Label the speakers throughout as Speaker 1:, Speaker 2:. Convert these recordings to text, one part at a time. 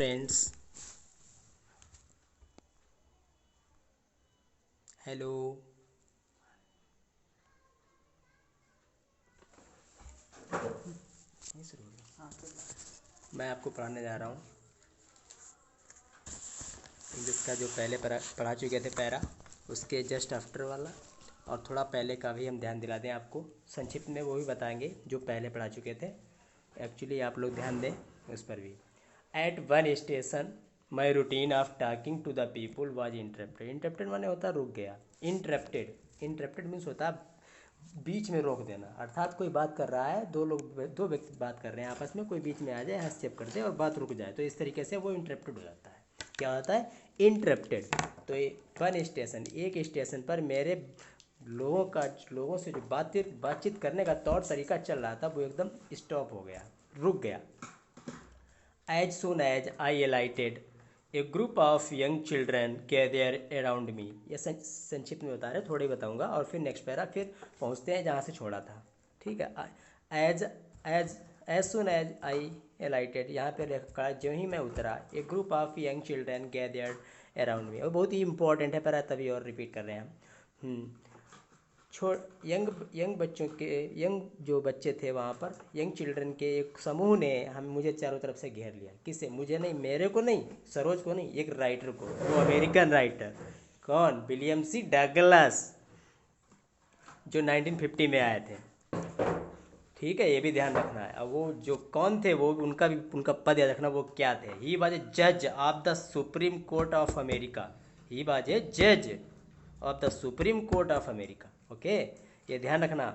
Speaker 1: Friends, hello. ये शुरू हो गया। मैं आपको पढ़ाने जा रहा हूँ इंग्लिश का जो पहले पढ़ा चुके थे पैरा, उसके जस्ट आफ्टर वाला और थोड़ा पहले का भी हम ध्यान दिला दें आपको। संक्षिप्त में वो भी बताएंगे जो पहले पढ़ा चुके थे। एक्चुअली आप लोग ध्यान दें उस पर भी। At one station my routine of talking to the people was interrupted. Interrupted माने होता है रुक गया। इंटरप्टेड इंटरप्टेड मीन्स होता है बीच में रोक देना, अर्थात कोई बात कर रहा है, दो व्यक्ति बात कर रहे हैं आपस में, कोई बीच में आ जाए, हस्तक्षेप कर दे और बात रुक जाए, तो इस तरीके से वो इंटरप्टेड हो जाता है। क्या होता है? इंटरप्टेड। तो वन स्टेशन, एक स्टेशन पर मेरे लोगों से जो बातचीत करने का तौर तरीका चल रहा था वो एकदम स्टॉप हो गया, रुक गया। As soon as I alighted, a group of young children gather around me. ये संक्षिप्त में बता रहे, थोड़े ही बताऊंगा और फिर नेक्स्ट पैरा फिर पहुंचते हैं जहाँ से छोड़ा था। ठीक है। As as as soon as I alighted, यहाँ पे लिखा जो ही मैं उतरा, a group of young children gathered around me. और बहुत ही इंपॉर्टेंट है पैरा, तभी और रिपीट कर रहे हैं हम। छोड़ यंग यंग बच्चों के यंग जो बच्चे थे वहाँ पर, यंग चिल्ड्रन के एक समूह ने हम मुझे चारों तरफ से घेर लिया। किसे? मुझे नहीं, मेरे को नहीं, सरोज को नहीं, एक राइटर को, वो अमेरिकन राइटर। कौन? विलियम सी डगलस, जो 1950 में आए थे। ठीक है, ये भी ध्यान रखना है। अब वो जो कौन थे, वो उनका पद याद रखना, वो क्या थे। ही वाज ए जज of the Supreme Court of America. He was a जज of the Supreme Court of America. Okay, ये ध्यान रखना।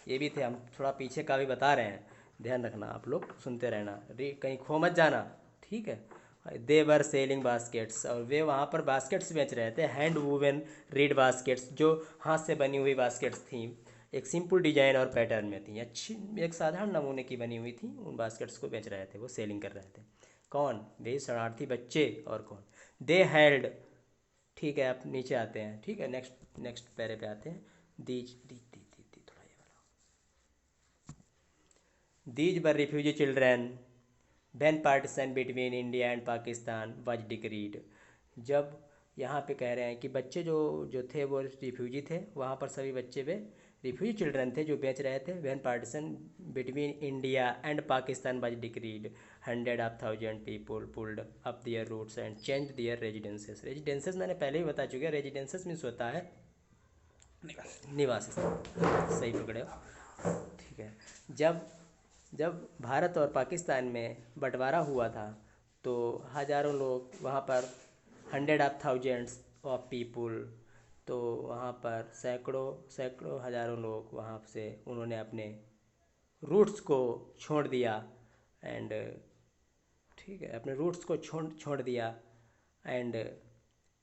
Speaker 1: ये भी थे, हम थोड़ा पीछे का भी बता रहे हैं, ध्यान रखना, आप लोग सुनते रहना, कहीं खो मत जाना। ठीक है। दे वर सेलिंग बास्केट्स, और वे वहाँ पर बास्केट्स बेच रहे थे। हैंड वूवन रीड बास्केट्स, जो हाथ से बनी हुई बास्केट्स थी, एक सिंपल डिजाइन और पैटर्न में थी, अच्छी एक साधारण नमूने की बनी हुई थी। उन बास्केट्स को बेच रहे थे, वो सेलिंग कर रहे थे। कौन? वे शरणार्थी बच्चे। और कौन? दे हेल्ड। ठीक है, आप नीचे आते हैं। ठीक है, नेक्स्ट नेक्स्ट पैरे पे आते हैं। दीज दी दी दी दी थोड़ा ये वाला। These were refugee children when partition between India and Pakistan was decreed. जब यहाँ पे कह रहे हैं कि बच्चे जो जो थे वो रिफ्यूजी थे, वहाँ पर सभी बच्चे वे रिफ्यूजी चिल्ड्रन थे जो बेच रहे थे। When partition between India and Pakistan was decreed, 100,000 people pulled up their roots and change their residences. Residences मैंने पहले ही बता चुका है, रेजिडेंसेस मीन्स होता है निवास स्थान। सही पकड़े हो। ठीक है। जब जब भारत और पाकिस्तान में बंटवारा हुआ था, तो हज़ारों लोग वहाँ पर, 100,000 ऑफ पीपुल, तो वहाँ पर सैकड़ों सैकड़ों हज़ारों लोग वहाँ से उन्होंने अपने रूट्स को छोड़ दिया। एंड ठीक है, अपने रूट्स को छोड़ छोड़ दिया। एंड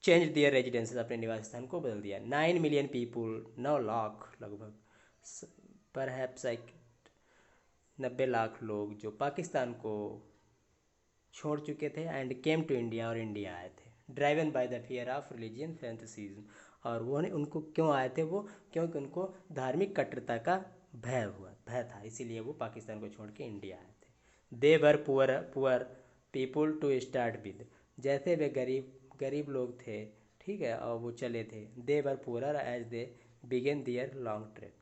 Speaker 1: चेंज दियर रेजिडेंसेस, अपने निवास स्थान को बदल दिया। 9 मिलियन पीपुल, 9 लाख लगभग, पर हैप्स लाइक 90 लाख लोग जो पाकिस्तान को छोड़ चुके थे एंड केम टू इंडिया, और इंडिया आए थे। Driven by the fear of religion fantasies, और वो उनको क्यों आए थे वो? क्योंकि उनको धार्मिक कट्टरता का भय था, इसीलिए वो पाकिस्तान को छोड़ के इंडिया आए थे। They were poor poor people to start with, जैसे वे गरीब गरीब लोग थे, ठीक है, और वो चले थे। They were poor as they began their long trip,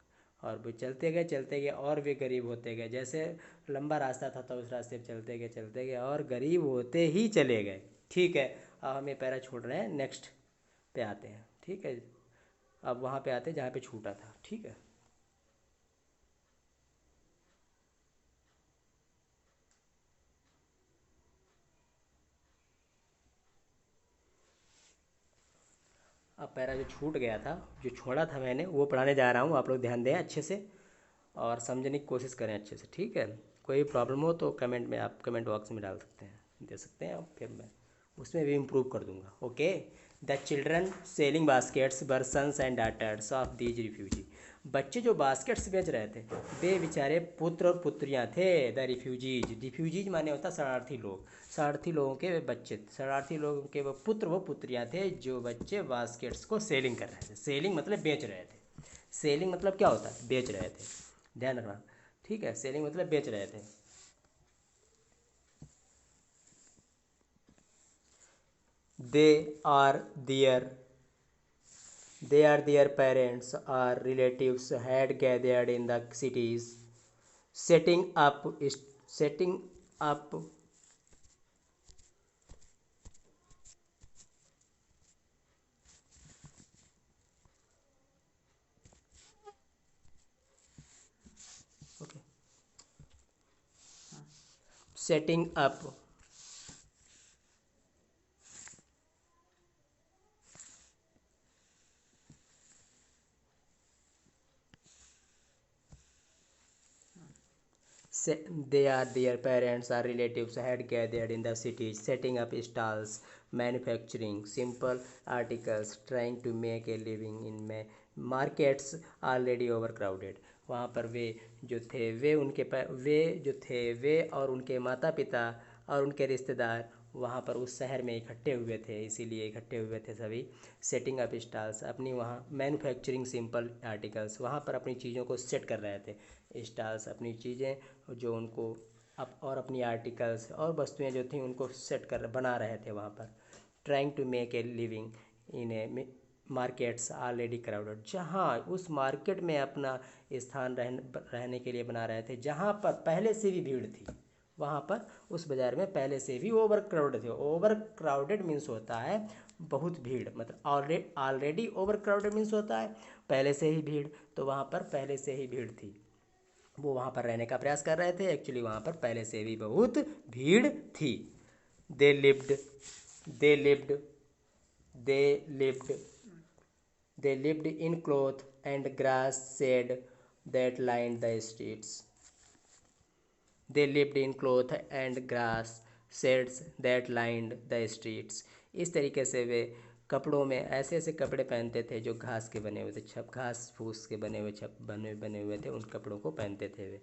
Speaker 1: और वो चलते गए और वे गरीब होते गए। जैसे लंबा रास्ता था तो उस रास्ते पे चलते गए और गरीब होते ही चले गए। ठीक है। अब हम ये पैरा छोड़ रहे हैं, नेक्स्ट पे आते हैं। ठीक है, अब वहाँ पे आते हैं जहाँ पे छूटा था। ठीक है। अब पैरा जो छूट गया था, जो छोड़ा था मैंने, वो पढ़ाने जा रहा हूँ। आप लोग ध्यान दें अच्छे से और समझने की कोशिश करें अच्छे से। ठीक है। कोई प्रॉब्लम हो तो कमेंट में, आप कमेंट बॉक्स में डाल सकते हैं, दे सकते हैं, और फिर मैं उसमें भी इम्प्रूव कर दूंगा। Okay. The children selling baskets were sons and daughters of these refugee. बच्चे जो बास्केट्स बेच रहे थे, वे बेचारे पुत्र और पुत्रियां थे। द रिफ्यूजीज, रिफ्यूजीज माने होता शरणार्थी लोग, शरणार्थी लोगों के वे बच्चे, शरणार्थी लोगों के वो पुत्र वो पुत्रियां थे, जो बच्चे बास्केट्स को सेलिंग कर रहे थे। सेलिंग मतलब बेच रहे थे। सेलिंग मतलब क्या होता है? बेच रहे थे, ध्यान रखना। ठीक है, सेलिंग मतलब बेच रहे थे। they are their their parents or relatives had gathered in the cities, setting up setting up okay, setting up they are their parents or relatives had gathered in the cities, setting up stalls, manufacturing simple articles, trying to make a living in markets already overcrowded. वहाँ पर वे जो थे वे जो थे वे और उनके माता पिता और उनके रिश्तेदार वहाँ पर उस शहर में इकट्ठे हुए थे, इसीलिए इकट्ठे हुए थे सभी। सेटिंग अप स्टॉल्स, अपनी वहाँ मैन्युफैक्चरिंग सिंपल आर्टिकल्स, वहाँ पर अपनी चीज़ों को सेट कर रहे थे। स्टॉल्स अपनी चीज़ें जो उनको और अपनी आर्टिकल्स और वस्तुएं जो थी उनको सेट कर बना रहे थे वहाँ पर। Trying to make a living in a markets already crowded, जहाँ उस मार्केट में अपना स्थान रहने के लिए बना रहे थे जहाँ पर पहले से भी भीड़ थी। वहाँ पर उस बाज़ार में पहले से भी ओवर क्राउडेड थे। ओवर क्राउडेड मीन्स होता है बहुत भीड़, मतलब ऑलरेडी ओवर क्राउडेड मीन्स होता है पहले से ही भीड़, तो वहाँ पर पहले से ही भीड़ थी। वो वहाँ पर रहने का प्रयास कर रहे थे, एक्चुअली वहाँ पर पहले से भी बहुत भीड़ थी। They lived they lived they lived they lived in cloth and grass shed that lined the streets. They lived in cloth and grass sheds that lined the streets. इस तरीके से वे कपड़ों में ऐसे ऐसे कपड़े पहनते थे जो घास के बने हुए थे, घास फूस के बने हुए बने हुए थे, उन कपड़ों को पहनते थे वे।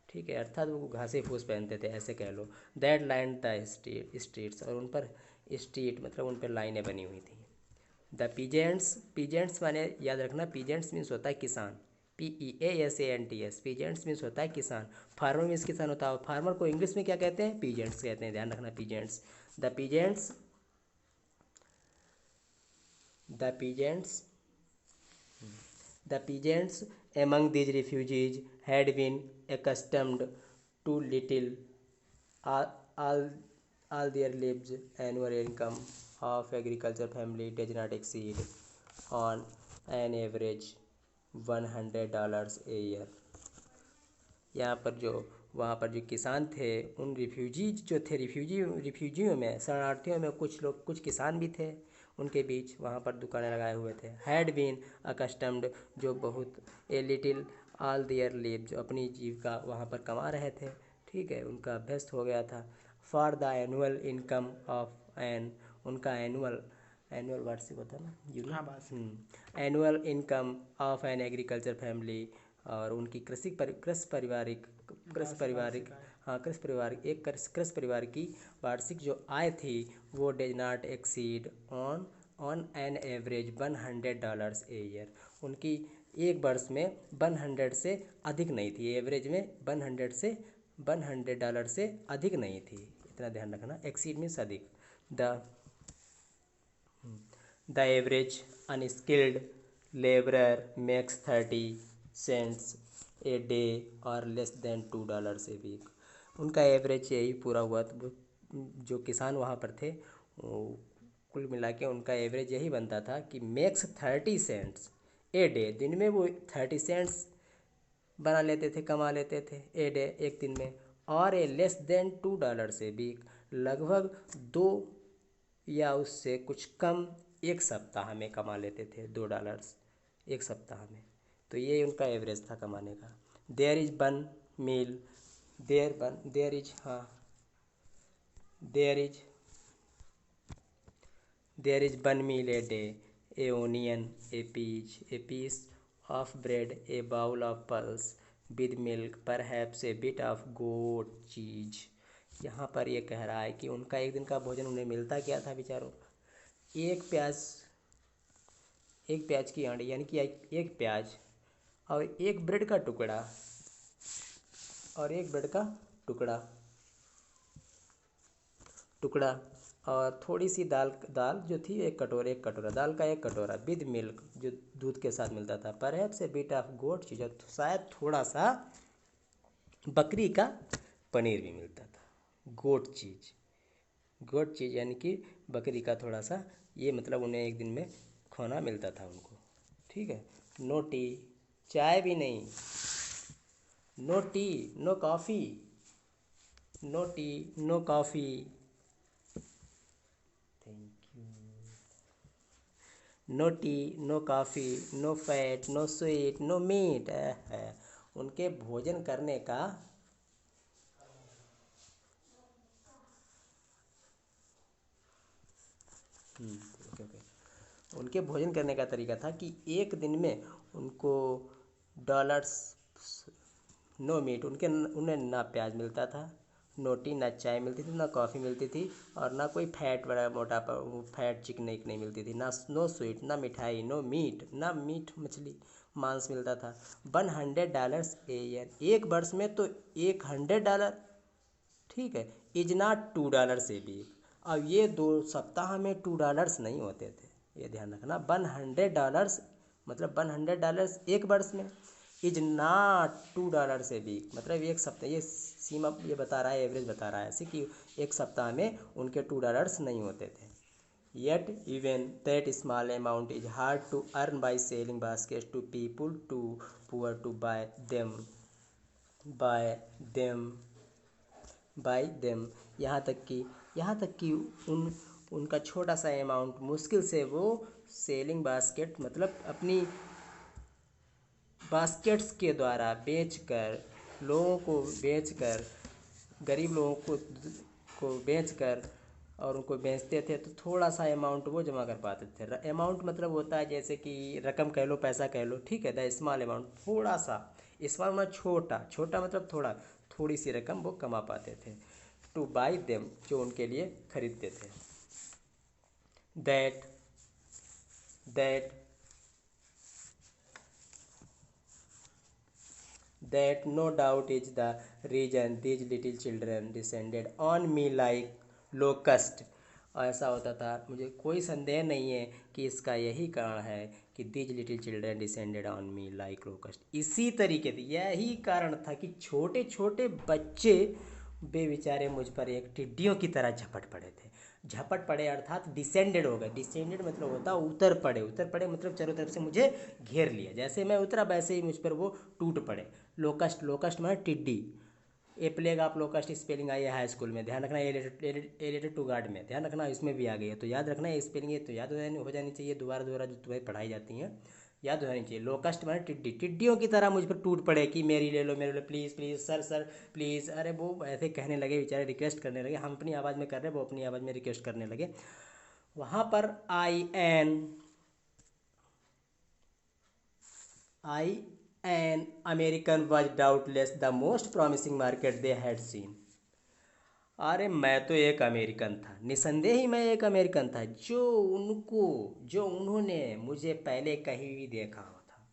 Speaker 1: ठीक है, अर्थात वो घासे फूस पहनते थे, ऐसे कह लो। दैट लाइंड द स्ट्रीट्स, और उन पर स्ट्रीट मतलब उन पर लाइनें बनी हुई थी। द पीजेंट्स, पीजेंट्स माने याद रखना, पीजेंट्स मीन्स होता है किसान, PEASANTS, पीजेंट्स मीन्स होता है किसान। फार्मर मीन्स किसान होता है, फार्मर को इंग्लिश में क्या कहते हैं? पीजेंट्स कहते हैं, ध्यान रखना, peasants. The peasants the peasants The peasants among these refugees had been accustomed to little. All, all, all their lives, annual income of agriculture family does not exceed on an average $100 a year. यहाँ पर जो वहाँ पर जो किसान थे, उन refugees जो थे, रिफ्यूजियों में, शरणार्थियों में कुछ लोग, कुछ किसान भी थे उनके बीच, वहाँ पर दुकानें लगाए हुए थे। हैड बीन अकस्टम्ड, जो बहुत, a little all their live, जो अपनी जीविका वहाँ पर कमा रहे थे। ठीक है, उनका अभ्यस्त हो गया था। For the annual income of an, उनका एनुअल वार्षिक होता है ना, हाँ, annual income of an agriculture family, और उनकी कृषि पारिवारिक हाँ, कृषि परिवार की वार्षिक जो आय थी वो does not exceed on an average $100 a year. उनकी एक वर्ष में 100 से अधिक नहीं थी, एवरेज में 100 से अधिक नहीं थी, इतना ध्यान रखना। एक्सीड मीन्स अधिक। The average unskilled labourer makes 30 cents a day और लेस देन $2 ए वीक। उनका एवरेज यही पूरा हुआ, तो जो किसान वहाँ पर थे कुल मिला के उनका एवरेज यही बनता था कि मेक्स 30 cents ए डे, दिन में वो 30 cents बना लेते थे, कमा लेते थे ए डे, एक दिन में, और ए लेस देन $2 ए वीक, लगभग 2 या उससे कुछ कम एक सप्ताह में कमा लेते थे $2 एक सप्ताह में। तो ये उनका एवरेज था कमाने का। There is one meal there is हाँ there is one meal a day, a onion, a piece of bread, a bowl of pulse with milk, perhaps a bit of goat cheese. यहाँ पर ये कह रहा है कि उनका एक दिन का भोजन उन्हें मिलता क्या था बेचारों? एक प्याज की आंडी, यानी कि एक प्याज और एक ब्रेड का टुकड़ा, टुकड़ा और थोड़ी सी दाल दाल जो थी एक कटोरा दाल का, एक कटोरा विद मिल्क जो दूध के साथ मिलता था, perhaps a bit of goat cheese, शायद थोड़ा सा बकरी का पनीर भी मिलता था। गोट चीज़ यानी कि बकरी का थोड़ा सा, ये मतलब उन्हें एक दिन में खाना मिलता था उनको। ठीक है। नो टी, चाय भी नहीं। No tea, no coffee. No tea, no coffee. Thank you. No tea, no coffee, no fat, no sweet, no meat. उनके भोजन करने का ओके ओके। उनके भोजन करने का तरीका था कि एक दिन में उनको डॉलर्स, नो मीट, उन्हें ना प्याज मिलता था, नो टी, ना चाय मिलती थी, ना कॉफ़ी मिलती थी, और ना कोई फैट बड़ा मोटापा फैट चिकन नहीं मिलती थी, ना नो स्वीट, ना मिठाई, नो मीट, ना मीट मछली मांस मिलता था। $100 ए ईयर, एक वर्ष में तो $100। ठीक है। इज नॉट $2 से भी। अब ये 2 सप्ताह में $2 नहीं होते थे, ये ध्यान रखना। $100 मतलब $100 एक वर्ष में। इज नॉट $2 से भी, मतलब एक सप्ताह, ये सीमा ये बता रहा है, एवरेज बता रहा है ऐसे कि एक सप्ताह में उनके $2 नहीं होते थे। Yet even that small amount is hard to earn by selling basket to people too poor to buy them buy them. यहाँ तक कि उन उनका छोटा सा अमाउंट मुश्किल से वो सेलिंग बास्केट मतलब अपनी बास्केट्स के द्वारा बेचकर गरीब लोगों को बेचकर और उनको बेचते थे, तो थोड़ा सा अमाउंट वो जमा कर पाते थे। अमाउंट मतलब होता है जैसे कि रकम कह लो, पैसा कह लो। ठीक है। द स्मॉल अमाउंट, थोड़ा सा। स्मॉल मतलब छोटा, छोटा मतलब थोड़ा, थोड़ी सी रकम वो कमा पाते थे। टू बाई देम, जो उनके लिए खरीदते थे। That that That no doubt is the reason these little children descended on me like locust। ऐसा होता था, मुझे कोई संदेह नहीं है कि इसका यही कारण है कि these little children descended on me like locust. इसी तरीके से यही कारण था कि छोटे छोटे बच्चे बेचारे मुझ पर एक टिड्डियों की तरह झपट पड़े थे। झपट पड़े अर्थात डिसेंडेड हो गए। डिसेंडेड मतलब होता उतर पड़े। उतर पड़े मतलब चारों तरफ से मुझे घेर लिया, जैसे मैं उतरा वैसे ही मुझ पर वो टूट पड़े। लोकस्ट, लोकस्ट माने टिड्डी। A plague of locust spelling I है हाई स्कूल में, ध्यान रखना। ए रिलेटेड टू गार्ड में ध्यान रखना, इसमें भी आ गई है, तो याद रखना। ये स्पेलिंग ये तो याद हो जानी चाहिए, दोबारा दोबारा जो तुम्हें पढ़ाई जाती हैं याद हो जानी चाहिए। लोकस्ट माने टिड्डी। टिड्डियों की तरह मुझ पर टूट पड़े कि मेरी ले लो, मेरे लो, please please sir sir please. अरे वो ऐसे कहने लगे बेचारे, रिक्वेस्ट करने लगे। हम अपनी आवाज़ में कर रहे, वो अपनी आवाज़ में रिक्वेस्ट करने लगे। वहाँ पर I an American was doubtless the most promising market they had seen. अरे मैं तो एक अमेरिकन था, निसंदेह ही मैं एक अमेरिकन था, जो उन्होंने मुझे पहले कहीं भी देखा हो था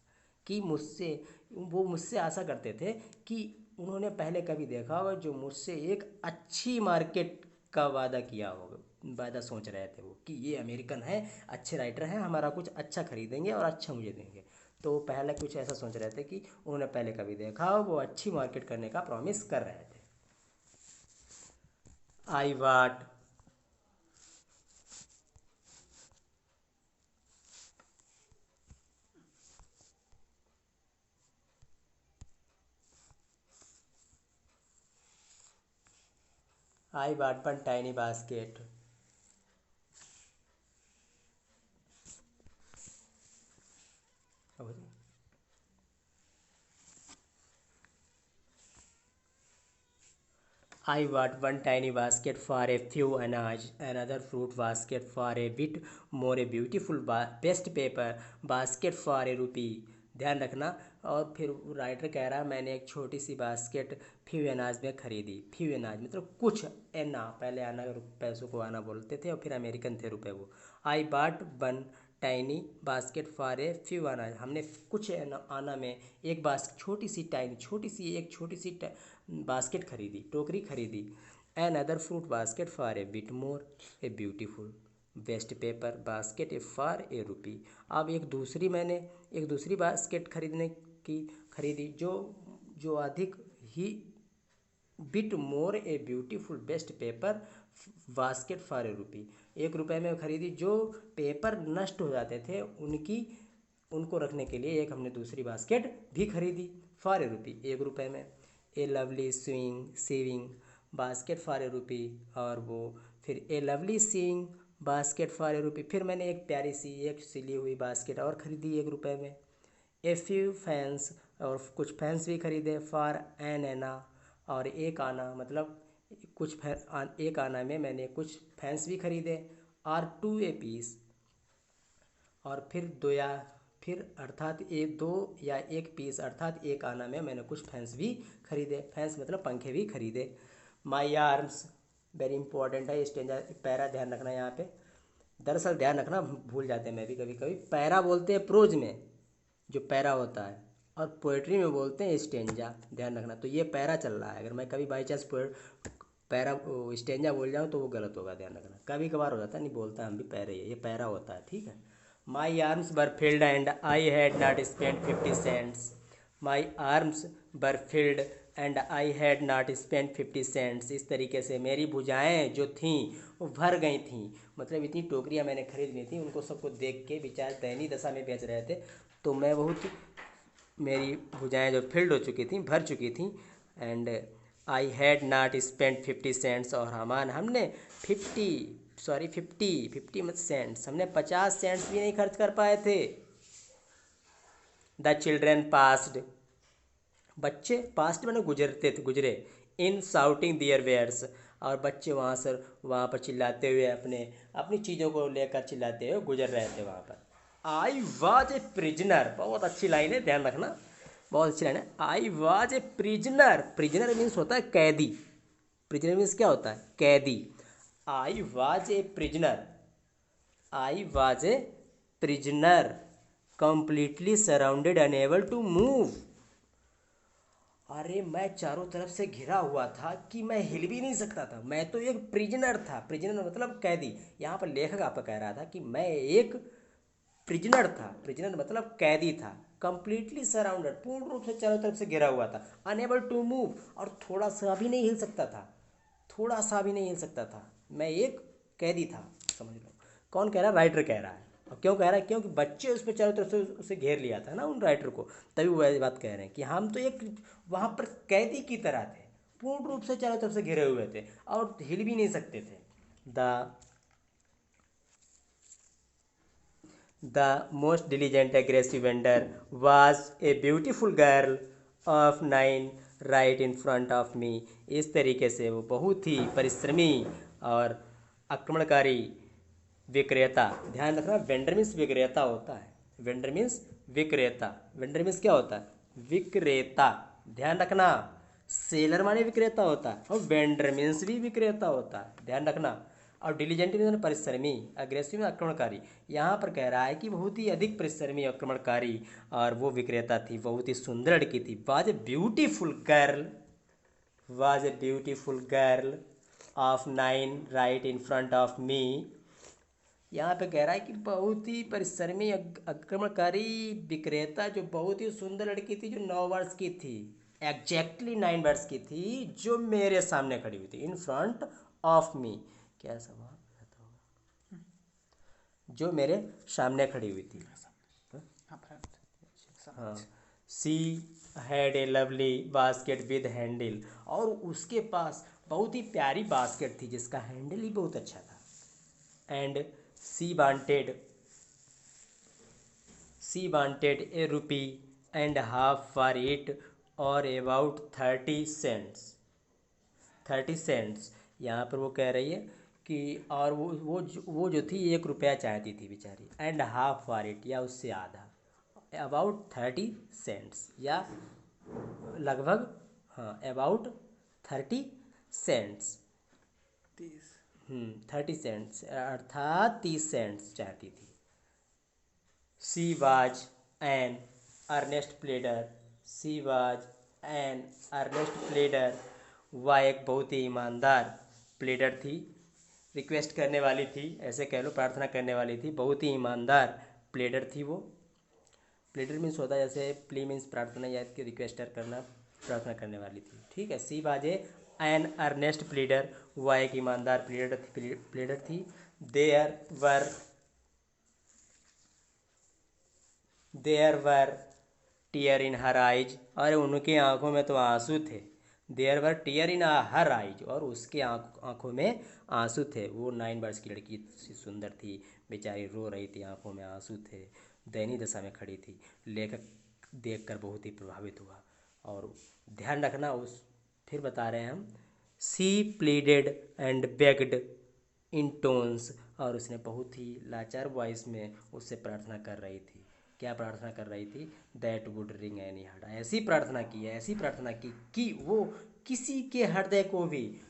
Speaker 1: कि वो मुझसे आशा करते थे कि उन्होंने पहले कभी देखा होगा, जो मुझसे एक अच्छी मार्केट का वादा सोच रहे थे वो, कि ये अमेरिकन है, अच्छे राइटर हैं, हमारा कुछ अच्छा खरीदेंगे और अच्छा मुझे देंगे। तो पहले कुछ ऐसा सोच रहे थे कि उन्होंने पहले कभी देखा हो, वो अच्छी मार्केट करने का प्रॉमिस कर रहे थे। I bought I bought one tiny basket. I bought one tiny basket for a few anaj, another fruit basket for a bit more, a beautiful best paper basket for a rupee। ध्यान रखना। और फिर writer कह रहा, मैंने एक छोटी सी basket few अनाज में खरीदी। फ्यू अनाज मतलब कुछ एना, पहले आना पैसों को आना बोलते थे और फिर अमेरिकन थे रुपए वो। आई बाट one tiny basket for a few आना, हमने कुछ आना में एक छोटी सी बास्केट खरीदी, टोकरी खरीदी। Another fruit basket for a bit more a beautiful waste paper basket a for a rupee. अब मैंने एक दूसरी बास्केट खरीदी जो अधिक ही bit more a beautiful waste paper basket for a rupee. 1 रुपये में खरीदी, जो पेपर नष्ट हो जाते थे उनको रखने के लिए एक हमने दूसरी बास्केट भी खरीदी फॉर ए रुपी, 1 रुपये में। A lovely sewing basket for a rupee, और वो फिर a lovely sewing basket for a rupee. फिर मैंने एक प्यारी सी एक सिली हुई बास्केट और ख़रीदी 1 रुपये में। ए फ्यू फैंस, और कुछ फैंस भी खरीदे फॉर एन एना, और एक आना, मतलब एक आना में मैंने कुछ फैंस भी खरीदे। और 2 ए पीस, और फिर अर्थात एक पीस अर्थात एक आना में मैंने कुछ फैंस भी खरीदे। फैंस मतलब पंखे भी खरीदे। माई आर्म्स वेरी इंपॉर्टेंट है, स्टेंजा पैरा ध्यान रखना यहाँ पे। दरअसल ध्यान रखना, भूल जाते हैं मैं भी कभी कभी। पैरा बोलते हैं प्रोज में जो पैरा होता है, और पोएट्री में बोलते हैं स्टेंजा, ध्यान रखना। तो ये पैरा चल रहा है, अगर मैं कभी बाई चांस पैरा स्टेंजा बोल जाऊँ तो वो गलत होगा, ध्यान रखना। कभी कभार हो जाता है, नहीं बोलता हम भी पैरा ही है, ये पैरा होता है, ठीक है। My arms were filled and I had not spend 50 cents. My arms were filled and I had not spend 50 cents. इस तरीके से मेरी भुजाएं जो थीं वो भर गई थीं, मतलब इतनी टोकरियां मैंने खरीद ली थी। उनको सबको देख के बेचारे दयनीय दशा में बेच रहे थे, तो मेरी भुजाएं जो फिल्ड हो चुकी थी, भर चुकी थी। And I had not spend 50 cents, और हमने 50 मत सेंट्स, हमने 50 सेंट्स भी नहीं खर्च कर पाए थे। द चिल्ड्रेन पास्ड, बच्चे पास्ट में गुजरे इन शाउटिंग दियर वेयर्स, और बच्चे वहाँ पर चिल्लाते हुए अपनी चीज़ों को लेकर चिल्लाते हुए गुजर रहे थे वहाँ पर। आई वाज ए प्रिजनर, बहुत अच्छी लाइन है, ध्यान रखना, बहुत अच्छी लाइन है। I was a prisoner, prisoner means होता है कैदी। प्रिजनर मीन्स क्या होता है? कैदी। I was a prisoner, I was a prisoner completely surrounded unable to move. अरे मैं चारों तरफ से घिरा हुआ था कि मैं हिल भी नहीं सकता था। मैं तो एक प्रिजनर था, प्रिजनर मतलब कैदी। यहाँ पर लेखक आपका कह रहा था कि मैं एक प्रिजनर था, प्रिजनर मतलब कैदी था। कंप्लीटली सराउंडेड, पूर्ण रूप से चारों तरफ से घिरा हुआ था। अनेबल टू मूव, और थोड़ा सा भी नहीं हिल सकता था, थोड़ा सा भी नहीं हिल सकता था। मैं एक कैदी था, समझ लो। कौन कह रहा है? राइटर कह रहा है। और क्यों कह रहा है? क्योंकि बच्चे उस पर चारों तरफ से उसे घेर लिया था ना, उन राइटर को, तभी वो ऐसी बात कह रहे हैं कि हम तो एक वहाँ पर कैदी की तरह थे, पूर्ण रूप से चारों तरफ से घिरे हुए थे और हिल भी नहीं सकते थे। The most diligent aggressive vendor was a beautiful girl of 9 right in front of me. इस तरीके से वो बहुत ही परिश्रमी और आक्रमणकारी विक्रेता, ध्यान रखना, वेंडर मीन्स विक्रेता होता है, वेंडर मीन्स विक्रेता। वेंडर मीन्स क्या होता है? विक्रेता, ध्यान रखना। सेलर माने विक्रेता होता है, और वेंडर मीन्स भी विक्रेता होता है, ध्यान रखना। और डिलीजेंट मीन्स परिश्रमी, अग्रेसिव आक्रमणकारी। यहाँ पर कह रहा है कि बहुत ही अधिक परिश्रमी आक्रमणकारी, और वो विक्रेता थी, बहुत ही सुंदर लड़की थी। Was a beautiful girl, was a beautiful girl of 9 right in front of me. यहाँ पे कह रहा है कि बहुत ही परिश्रमी आक्रमणकारी विक्रेता, जो बहुत ही सुंदर लड़की थी, जो 9 वर्ष की थी, एग्जैक्टली 9 वर्ष की थी, जो मेरे सामने खड़ी हुई थी, इन फ्रंट ऑफ मी। क्या सवाल रहता होगा? जो मेरे सामने खड़ी हुई थी। हाँ, she had a lovely basket with handle, और उसके पास बहुत ही प्यारी बास्केट थी जिसका हैंडल ही बहुत अच्छा था। And she wanted a rupee and half for it, और अबाउट 30 सेंट्स। 30 सेंट्स, यहाँ पर वो कह रही है कि, और वो जो थी 1 रुपया चाहती थी बेचारी। एंड हाफ फॉर इट, या उससे आधा, अबाउट 30 सेंट्स, या लगभग, हाँ, अबाउट 30 सेंट्स, 30 सेंट्स अर्थात 30 सेंट्स चाहती थी। She was an earnest pleader, she was an earnest pleader वह एक बहुत ही ईमानदार प्लीडर थी, रिक्वेस्ट करने वाली थी, ऐसे कह लो, प्रार्थना करने वाली थी, बहुत ही ईमानदार प्लीडर थी वो। प्लीडर मीन्स होता है जैसे प्ली मीन्स प्रार्थना या कि रिक्वेस्टर करना, प्रार्थना करने वाली थी, ठीक है। सी बाज एन अर्नेस्ट प्लीडर, वह एक ईमानदार प्लीडर थी। There were there were tear in her eyes, और उनकी आंखों में तो आंसू थे। There were tear in her eyes, और उसके आंखों में आंसू थे। वो 9 वर्ष की लड़की सुंदर थी, बेचारी रो रही थी, आंखों में आंसू थे, दयनीय दशा में खड़ी थी। लेखक देखकर बहुत ही प्रभावित हुआ। और ध्यान रखना, उस फिर बता रहे हैं हम, she pleaded and begged in tones, और उसने बहुत ही लाचार वॉइस में उससे प्रार्थना कर रही थी। क्या प्रार्थना कर रही थी? That would ring any heart, ऐसी प्रार्थना की है, ऐसी प्रार्थना की कि वो किसी के हृदय को भी,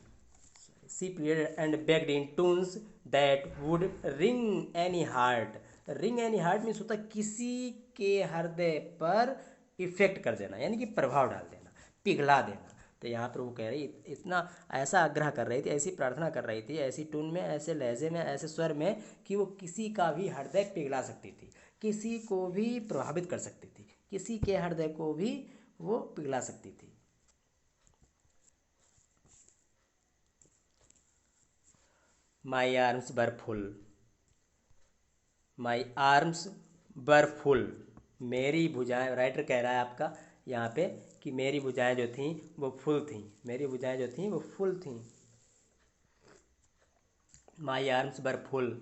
Speaker 1: she pleaded and begged in tones that would ring any heart. Ring any heart means होता है किसी के हृदय पर इफेक्ट कर देना, यानी कि प्रभाव डाल देना, पिघला देना। तो यहाँ पर वो कह रही, इतना ऐसा आग्रह कर रही थी, ऐसी प्रार्थना कर रही थी, ऐसी टून में, ऐसे लहजे में, ऐसे स्वर में, कि वो किसी का भी हृदय पिघला सकती थी, किसी को भी प्रभावित कर सकती थी, किसी के हृदय को भी वो पिघला सकती थी। माई arms were full, my arms were full, मेरी भुजाएं, राइटर कह रहा है आपका यहाँ पे कि मेरी भुजाएं जो थीं वो फुल थीं, मेरी भुजाएं जो थीं वो फुल थीं। My arms were full,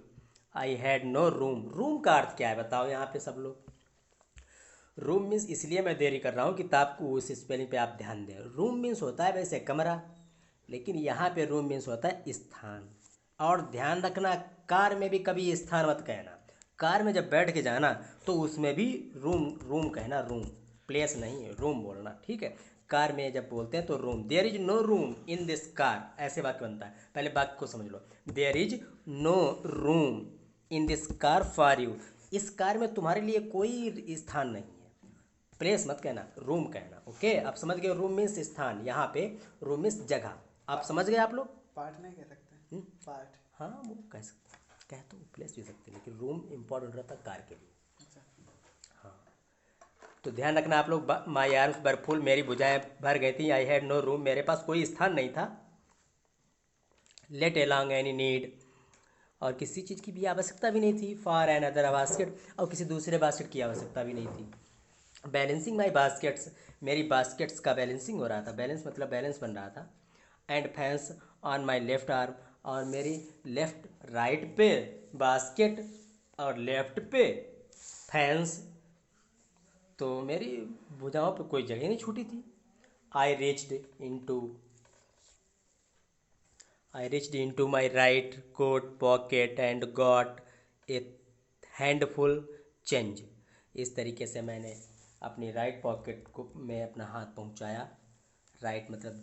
Speaker 1: I had no room. Room का अर्थ क्या है बताओ यहाँ पे सब लोग? रूम मीन्स, इसलिए मैं देरी कर रहा हूँ किताब को उस स्पेलिंग पे आप ध्यान दें। रूम मीन्स होता है वैसे कमरा, लेकिन यहाँ पे रूम मीन्स होता है स्थान। और ध्यान रखना, कार में भी कभी स्थान मत कहना। कार में जब बैठ के जाना तो उसमें भी रूम, रूम कहना, रूम, प्लेस नहीं है, रूम बोलना, ठीक है। कार में जब बोलते हैं तो room, there is no room in this car, ऐसे वाक्य बनता है। पहले वाक्य को समझ लो, there is no room in this car for you, इस कार में तुम्हारे लिए कोई स्थान नहीं है। प्लेस मत कहना, रूम कहना, ओके। आप समझ गए, रूम मीन्स स्थान, यहाँ पे रूम मीन्स जगह। आप समझ गए आप लोग?
Speaker 2: पार्ट नहीं कह सकते? पार्ट,
Speaker 1: हाँ वो कह सकते, कह तो प्लेस भी सकते, लेकिन रूम इम्पोर्टेंट रहता कार के लिए।
Speaker 2: अच्छा।
Speaker 1: हाँ, तो ध्यान रखना आप लोग, माई आर्म्स वर फुल, मेरी भुजाएं भर गई थी। आई हैड नो रूम, मेरे पास कोई स्थान नहीं था। लेट एलॉन्ग एनी नीड, और किसी चीज़ की भी आवश्यकता भी नहीं थी। फॉर एन अदर बास्केट, और किसी दूसरे बास्केट की आवश्यकता भी नहीं थी। बैलेंसिंग माई बास्केट्स, मेरी बास्केट्स का बैलेंसिंग हो रहा था, बैलेंस मतलब बैलेंस बन रहा था। And fans on my left arm, और मेरी लेफ्ट, राइट पे बास्केट और लेफ्ट पे फैंस, तो मेरी भुजाओं पे कोई जगह नहीं छूटी थी। I reached into I reached into my right coat pocket and got a handful change। इस तरीके से मैंने अपनी राइट पॉकेट को में अपना हाथ पहुंचाया, राइट मतलब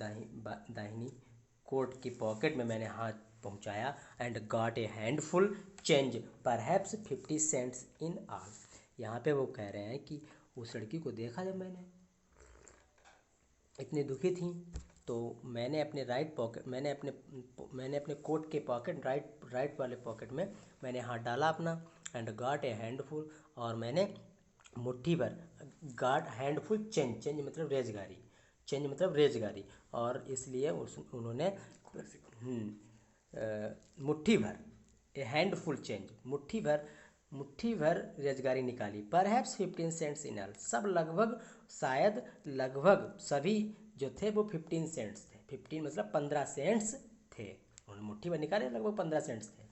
Speaker 1: दाहिनी कोट की पॉकेट में मैंने हाथ पहुंचाया, and got a handful change perhaps 50 cents in all. यहाँ पे वो कह रहे हैं कि उस लड़की को देखा जब मैंने, इतनी दुखी थी, तो मैंने अपने राइट पॉकेट, मैंने अपने कोट के पॉकेट, राइट वाले पॉकेट में मैंने हाथ डाला अपना, एंड गॉट ए हैंडफुल, और मैंने मुट्ठी भर, गॉट हैंडफुल चेंज, चेंज मतलब रेजगारी, चेंज मतलब रेजगारी, और इसलिए उन्होंने मुट्ठी भर, ए हैंडफुल चेंज, मुट्ठी भर रेजगारी निकाली। परहैप्स 15 सेंट्स इन ऑल, सब लगभग, शायद लगभग सभी जो थे वो 15 सेंट्स थे। 15 मतलब 15 सेंट्स थे, उन्होंने मुट्ठी भर निकाले, लगभग 15 सेंट्स थे।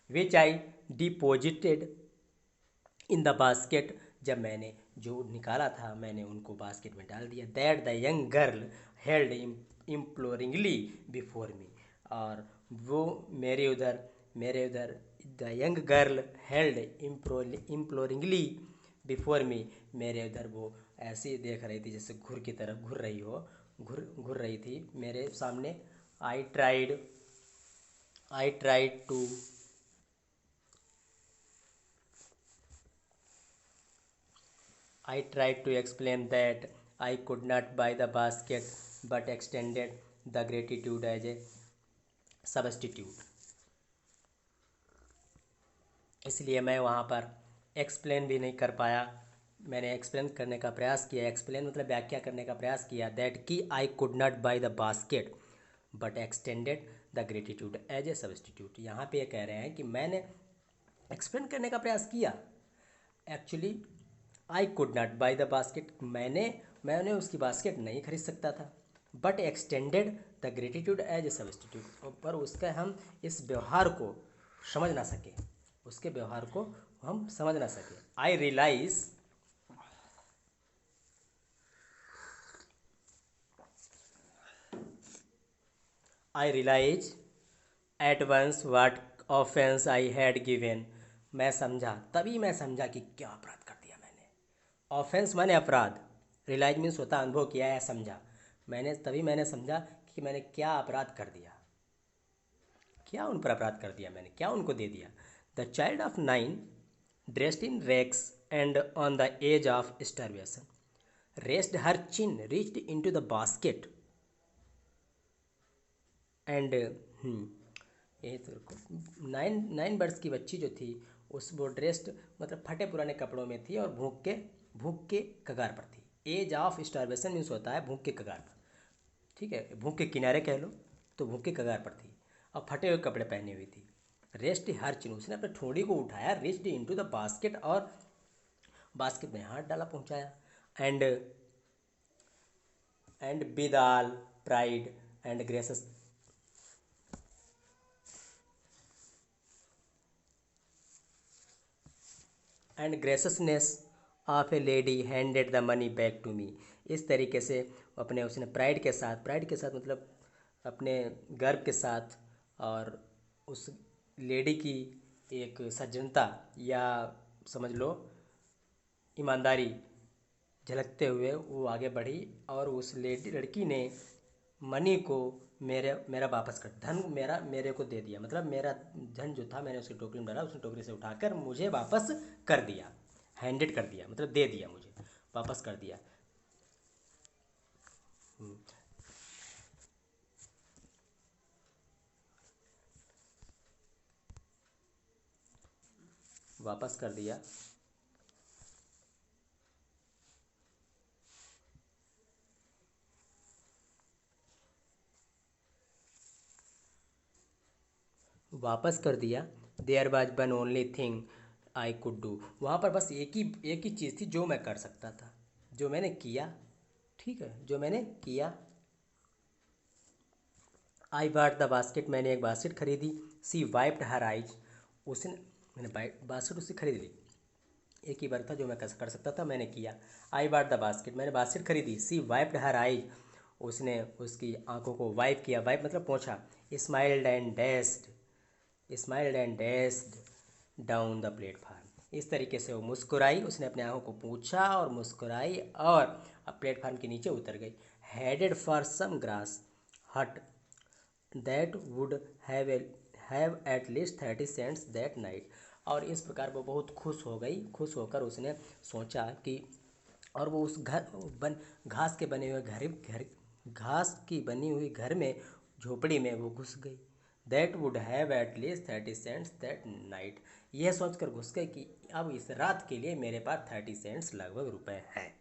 Speaker 1: विच आई डिपोजिटेड इन द बास्केट, जब मैंने जो निकाला था मैंने उनको बास्केट में डाल दिया। That the young girl held imploringly before me, और वो मेरे उधर the young girl held imploringly before me, मेरे उधर वो ऐसे देख रही थी जैसे घुर की तरफ घुर रही हो, घुर रही थी मेरे सामने। I tried to I tried to explain that I could not buy the basket but extended the gratitude as a substitute. इसलिए मैं वहाँ पर एक्सप्लेन भी नहीं कर पाया। मैंने एक्सप्लेन करने का प्रयास किया, एक्सप्लेन मतलब व्याख्या करने का प्रयास किया, दैट कि I could not buy the basket but extended the gratitude as a substitute. यहाँ पे ये कह रहे हैं कि मैंने एक्सप्लेन करने का प्रयास किया, actually I could not buy the basket, मैंने उसकी बास्केट नहीं खरीद सकता था, but extended the gratitude as a substitute, पर उसका हम इस व्यवहार को समझ ना सके, उसके व्यवहार को हम समझ ना सके। I realise at once what offence I had given. मैं समझा, तभी मैं समझा कि क्या अपराध कर दिया मैंने। ऑफेंस माने अपराध, रियलाइज मीन्स होता अनुभव किया या समझा। मैंने समझा कि मैंने क्या अपराध कर दिया, क्या उन पर अपराध कर दिया मैंने, क्या उनको दे दिया। The child of 9 dressed in rags and on the edge of starvation raised her chin reached into the basket and यही तो 9 वर्ष की बच्ची जो थी वो ड्रेस्ड मतलब फटे पुराने कपड़ों में थी और भूख के कगार पर थी। एज ऑफ स्टारवेशन मीन्स होता है भूख के कगार पर, ठीक है, भूख के किनारे कह लो, तो भूख के कगार पर थी और फटे हुए कपड़े पहनी हुई थी। रेस्ट हर चिन, उसने अपने ठोड़ी को उठाया, रेस्ट इनटू द बास्केट, और बास्केट में हाथ डाला, पहुंचाया। And with all pride and graces and graceness of a lady handed the money back to me. इस तरीके से उसने प्राइड के साथ मतलब अपने गर्व के साथ और उस लेडी की एक सज्जनता या समझ लो ईमानदारी झलकते हुए वो आगे बढ़ी और उस लड़की ने मनी को मेरा वापस कर, धन मेरे को दे दिया, मतलब मेरा धन जो था मैंने उसकी टोकरी में डाला, उसने टोकरी से उठाकर मुझे वापस कर दिया, हैंडेड कर दिया मतलब दे दिया, मुझे वापस कर दिया। वापस कर दिया। वापस कर दिया। There was one only thing I could do. वहाँ पर बस एक ही चीज़ थी जो मैं कर सकता था, जो मैंने किया, ठीक है, जो मैंने किया। आई बाट द बास्केट, मैंने एक बास्केट खरीदी। सी वाइप्ड हर आइज, मैंने बास्केट उससे खरीद ली। एक ही बार था जो मैं कर सकता था, मैंने किया। आई बाट द बास्केट, मैंने बास्केट खरीदी। सी वाइप्ड हर आइज, उसने उसकी आंखों को वाइप किया, वाइप मतलब पोंछा। Smiled and dashed down the platform, इस तरीके से वो मुस्कुराई, उसने अपने आंखों को पूछा और मुस्कुराई और अब प्लेटफार्म के नीचे उतर गई। Headed for some grass hut that would have at least 30 cents that night. और इस प्रकार वो बहुत खुश हो गई, खुश होकर उसने सोचा कि, और वो उस घास के बने हुए घास की बनी हुई घर में, झोपड़ी में वो घुस गई। That would have at least 30 cents that night, यह सोचकर घुस गई कि अब इस रात के लिए मेरे पास 30 सेंट्स लगभग रुपए हैं।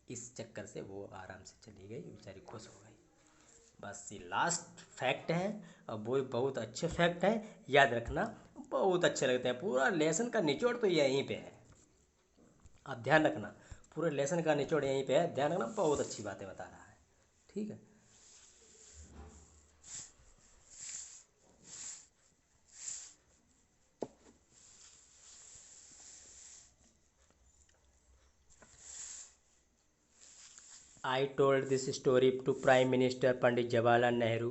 Speaker 1: इस चक्कर से वो आराम से चली गई, बेचारी खुश हो गई। बस ये लास्ट फैक्ट है और वो बहुत अच्छे फैक्ट हैं, याद रखना, बहुत अच्छे लगते हैं। पूरा लेसन का निचोड़ तो यहीं पे है, आप ध्यान रखना, पूरे लेसन का निचोड़ यहीं पे है, ध्यान रखना, बहुत अच्छी बातें बता रहा है, ठीक है। I told this story to prime minister Pandit Jawaharlal Nehru.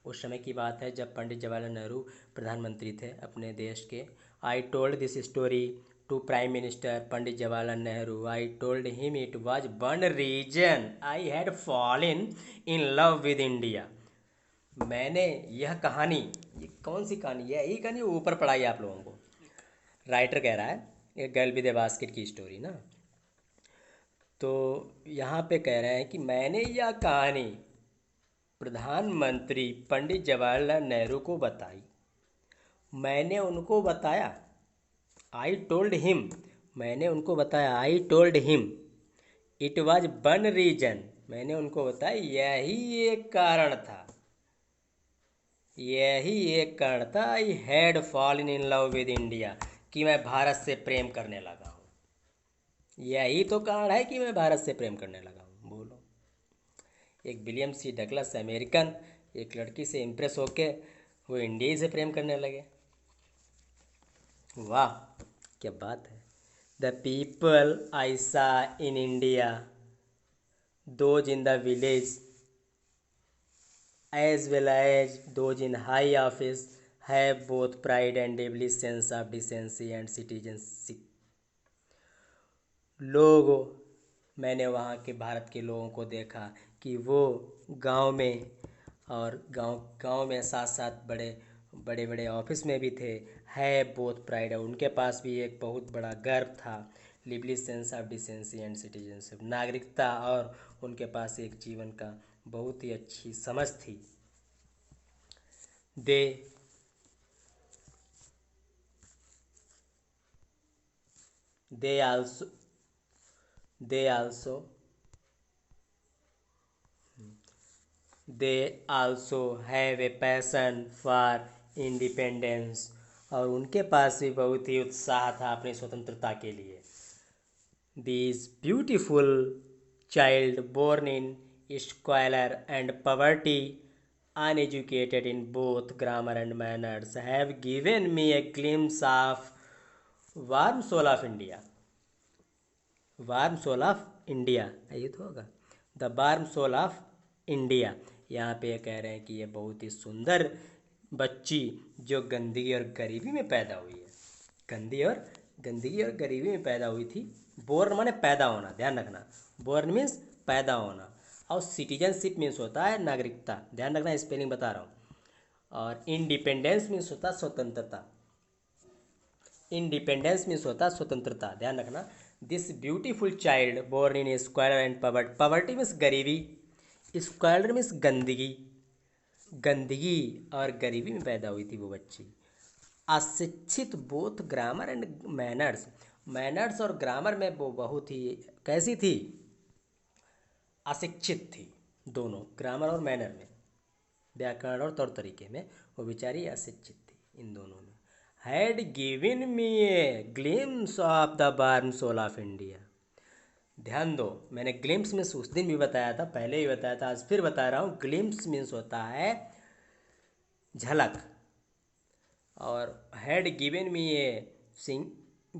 Speaker 1: उस समय की बात है जब पंडित जवाहरलाल नेहरू प्रधानमंत्री थे अपने देश के। I told this story to prime minister Pandit Jawaharlal Nehru. I told him it was one reason I had fallen in love with India. मैंने यह कहानी, ये कौन सी कहानी है, यही कहानी ऊपर पढ़ाई आप लोगों को, राइटर कह रहा है, एक गर्ल विद ए बास्केट की स्टोरी ना। तो यहाँ पे कह रहे हैं कि मैंने यह कहानी प्रधानमंत्री पंडित जवाहरलाल नेहरू को बताई। मैंने उनको बताया, आई टोल्ड हिम, मैंने उनको बताया, I told him it was one reason, मैंने उनको बताया यही एक कारण था, यही एक कारण था, आई had fallen in love with India, कि मैं भारत से प्रेम करने लगा हूँ। यही तो कारण है कि मैं भारत से प्रेम करने लगा हूँ। बोलो। एक विलियम सी डगलस अमेरिकन एक लड़की से इम्प्रेस होके वो इंडिया से प्रेम करने लगे। वाह क्या बात है। द पीपल आई सा in India, those in the village as well as those in high office have both pride and deeply sense of decency and citizenship। लोगों, मैंने वहाँ के भारत के लोगों को देखा कि वो गांव में और गांव में साथ साथ बड़े बड़े बड़े ऑफिस में भी थे। है बोथ प्राइड, उनके पास भी एक बहुत बड़ा गर्व था। Lively sense of decency and citizenship, नागरिकता, और उनके पास एक जीवन का बहुत ही अच्छी समझ थी। दे they also they also they also have a passion for independence, और उनके पास भी बहुत ही उत्साह था अपनी स्वतंत्रता के लिए। This beautiful child born in squalor and poverty, uneducated in both grammar and manners, have given me a glimpse of warm soul of India। Warm soul of India, ये तो होगा the warm soul of India. यहाँ पे ये कह रहे हैं कि ये बहुत ही सुंदर बच्ची जो गंदगी और गरीबी में पैदा हुई है, गंदगी और गरीबी में पैदा हुई थी। बोर्न माने पैदा होना, ध्यान रखना, बोर्न मीन्स पैदा होना, और सिटीजनशिप मीन्स होता है नागरिकता, ध्यान रखना, स्पेलिंग बता रहा हूँ। और इंडिपेंडेंस मीन्स होता है स्वतंत्रता, इंडिपेंडेंस मीन्स होता है स्वतंत्रता, ध्यान रखना। This beautiful child born in squalor and poverty, poverty means गरीबी, स्क्वायर मीन्स गंदगी, गंदगी और गरीबी में पैदा हुई थी वो बच्ची। अशिक्षित both grammar and manners, manners और ग्रामर में वो बहुत ही कैसी थी, अशिक्षित थी, दोनों ग्रामर और मैनर में, व्याकरण और तौर तरीके में वो बेचारी अशिक्षित थी इन दोनों में। Had given me a glimpse of the warm soul of India. ध्यान दो, मैंने ग्लिम्स मीन्स उस दिन भी बताया था, पहले भी बताया था, आज फिर बता रहा हूँ। ग्लिम्स मीन्स होता है झलक, और had given me a single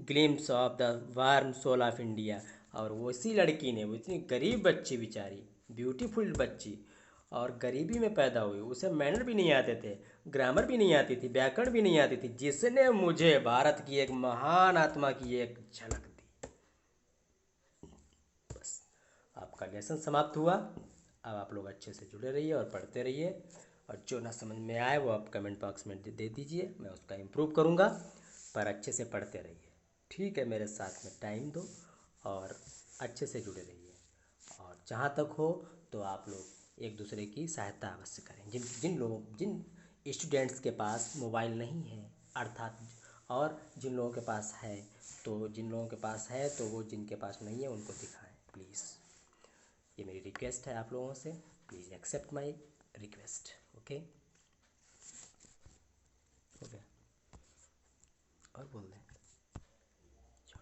Speaker 1: glimpse of the warm soul of India, और उसी लड़की ने, वो इतनी गरीब बच्ची बेचारी, ब्यूटीफुल बच्ची, और गरीबी में पैदा हुई, उसे मैनर भी नहीं आते थे, ग्रामर भी नहीं आती थी, व्याकरण भी नहीं आती थी, जिसने मुझे भारत की एक महान आत्मा की एक झलक दी। बस आपका लेसन समाप्त हुआ। अब आप लोग अच्छे से जुड़े रहिए और पढ़ते रहिए, और जो ना समझ में आए वो आप कमेंट बॉक्स में दे दीजिए, मैं उसका इम्प्रूव करूँगा, पर अच्छे से पढ़ते रहिए, ठीक है। मेरे साथ में टाइम दो और अच्छे से जुड़े रहिए, और जहाँ तक हो तो आप लोग एक दूसरे की सहायता अवश्य करें। जिन स्टूडेंट्स के पास मोबाइल नहीं है, अर्थात, और जिन लोगों के पास है, तो जिन लोगों के पास है तो वो जिनके पास नहीं है उनको दिखाएं प्लीज़। ये मेरी रिक्वेस्ट है आप लोगों से, please accept my request. Okay, हो गया, और बोल दें।